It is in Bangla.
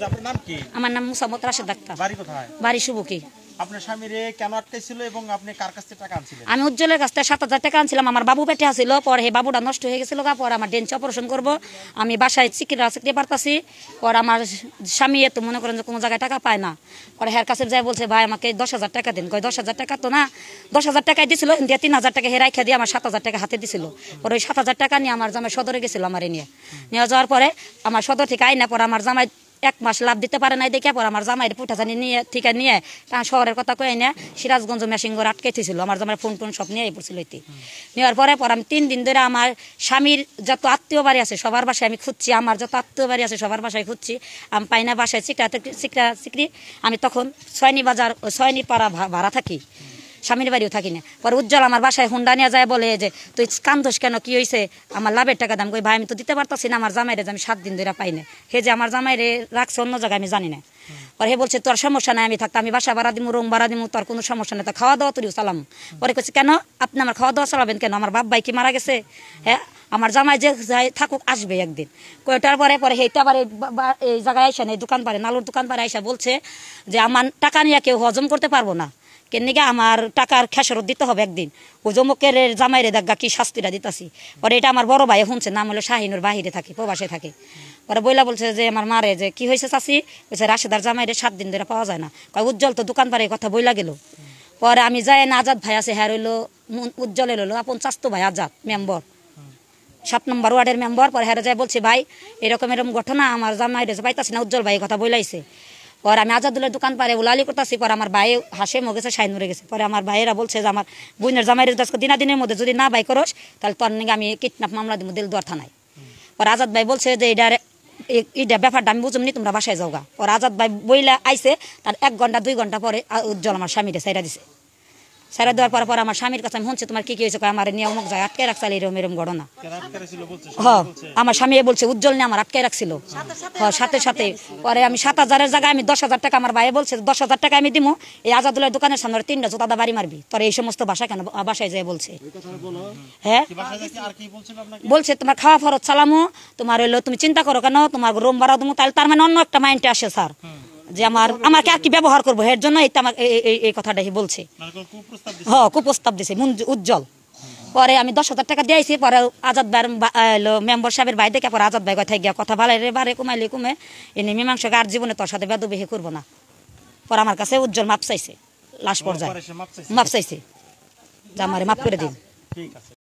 আপনার নাম কি? আমার নাম মুসাম্মদ রাশেদ আক্তার। বাড়ি কোথায়? বাড়ি শুভকি। আপনার স্বামীরে কেন আটকাইছিল এবং আপনি কার কাছ থেকে টাকা আনছিলেন? আমি উজ্জ্বলের কাছ থেকে 7,000 টাকা আনছিলাম। আমার বাবু পেটে আসছিল, পরে হে বাবুটা নষ্ট হয়ে গেছিল, পরে আমার ডেন্স অপারেশন করব, আমি বাসায় চিকিৎসা পারতাছি। পরে আমার স্বামী এত মনে করেন যে কোনো জায়গায় টাকা পায় না, পরে হের কাছে যাই বলছে ভাই আমাকে 10,000 টাকা দিন। কয় 10,000 টাকা তো না, 10,000 টাকাই দিছিল, দিয়ে 3,000 টাকা হে রাইখা দিয়ে আমার 7,000 টাকা হাতে দিছিল। পরে ওই 7,000 টাকা নিয়ে আমার জামাই সদরে গেছিল, আমার নিয়ে যাওয়ার পরে আমার সদর থেকে আইনা পরে আমার জামাই 1 মাস লাভ দিতে পারে নাই দেখে পর আমার জামাইয়ের পুঠাজানি নিয়ে ঠিক নিয়ে শহরের কথা কয়ে নিয়ে সিরাজগঞ্জ মেশিনগড় আটকেছিল। আমার জামাইয়ের ফোন টোন সব নিয়ে পড়ছিল। নেওয়ার পরে আমি 3 দিন ধরে আমার স্বামীর যত আত্মীয় বাড়ি আছে সবার বাসায় আমি খুঁজছি, আমার যত আত্মীয় বাড়ি আছে সবার বাসায় খুঁজছি, আমি পাই না। বাসায় চিকড়ি আমি তখন সয়নি বাজার সয়নি পাড়া ভাড়া থাকি, স্বামীর বাড়িও থাকি না। পরে উজ্জ্বল আমার বাসায় হুন্ডা নিয়ে যায়, বলে যে তুই কান্দোস কেন, কি হয়েছে, আমার লাভের টাকা দাম। কই ভাই আমি তো দিতে পারতাছি না, আমার জামাইরে আমি 7 দিন ধরে পাই না। হে যে আমার জামাইরে রাখছে অন্য জায়গায় আমি জানি না। পরে হে বলছে তোর সমস্যা নাই, আমি থাকতাম, আমি বাসা ভাড়া দিমু, রুম ভাড়া দিমু, তোর কোনো সমস্যা নেই, তো খাওয়া দাওয়া তুইও চালাম। পরে কইছে কেন আপনি আমার খাওয়া দাওয়া চালাবেন কেন, আমার বাপ ভাই কি মারা গেছে? হ্যাঁ আমার জামাই যে যাই থাকুক আসবে একদিন। কয়টার পরে হেইটা আবার এই জায়গায় আইসা এই দোকান পারে নালুর দোকান পারে আইসা বলছে যে আমার টাকা নিয়ে কেউ হজম করতে পারবো না, কেন আমার টাকার খেসারত দিতে হবে একদিন। ও জমকের জামাইরে দেখা কি শাস্তিটা দিতাছি। পরে এটা আমার বড় ভাই শুনছে, নাম হলো শাহিনুর, বাহিরে থাকে, প্রবাসে থাকে। পরে বইলা বলছে যে আমার মারে যে কি হয়েছে চাচি, বলছে রাশেদার জামাইরে 7 দিন ধরে পাওয়া যায় না। কয় উজ্জ্বল তো দোকান পারে কথা বইলা গেল। পরে আমি যাই না, আজাদ ভাই আছে, হ্যাঁ রইলো উজ্জ্বলের হলো আপন চাস্তো ভাই আজাদ মেম্বর, 7 নম্বর ওয়ার্ডের মেম্বর। পরে হ্যাঁ যাই বলছে ভাই এরকম ঘটনা, আমার জামাইরে পাইতাছি না, উজ্জ্বল ভাই কথা বইলাইছে। পরে আমি আজাদুলের দোকান পারে উলালি করতেছি, পরে আমার ভাই হাসে মগেছে, শাইনুরে গেছে। পরে আমার ভাইয়েরা বলছে যে আমার বোনের জামাইরে দিনের মধ্যে যদি না বাই করস তাহলে তোর নাকি আমি কিডন্যাপ মামলা দিব দিলদুয়ার থানায়। পরে আজাদ ভাই বলছে যে এটা ব্যাপারটা আমি বুঝুমনি, তোমরা বাসায় যাওগা। পরে আজাদ ভাই বইলা আইসে, তার 1 ঘন্টা 2 ঘন্টা পরে উজ্জ্বল আমার স্বামীরে সাইরা দিছে। সাইরা দেওয়ার পরে আমার স্বামীর কাছে আমি শুনছি তোমার কি হয়েছে, আমার নিয়ে অমুক যায় আটকে রাখছিল, এরম ঘটনা। আমার স্বামী বলছে উজ্জ্বল নিয়ে আমার আটকে রাখছিল সাথে সাথে। পরে আমি 7,000-এর জায়গায় আমি 10,000 টাকা, আমার ভাই বলছে 10,000 টাকা আমি দিব, এই আজাদুলের দোকানের সামনে 3টা জুতা বাড়ি মারবি, তোর এই সমস্ত বাসা কেন বাসায় যায় বলছে। হ্যাঁ বলছে তোমার খাওয়া ফরত চালামো, তোমার হইলো তুমি চিন্তা করো কেন, তোমার রুম ভাড়া দেবো। তাহলে তার মানে অন্য একটা মাইন্ডে আসে স্যার যে আমাকে আর কি ব্যবহার করবো, এর জন্য এই কথাটাই বলছে। হ্যাঁ কুপ্রস্তাব দিছে উজ্জ্বল। পরে আমি 10,000 টাকা দিয়েছি। পরে আজাদ ভাই মেম্বার সাহেবের ভাই দেখে পরে আজাদ ভাই কথায় গিয়া কথা ভালো রে বারে কমাইলে কমে এনে মীমাংসকে আর জীবনে তোর সাথে বেদবিহি করবো না। পরে আমার কাছে উজ্জ্বল মাপ চাইছে, লাশ পর্যায়ে মাপ চাইছে যে আমারে মাপ করে দিন।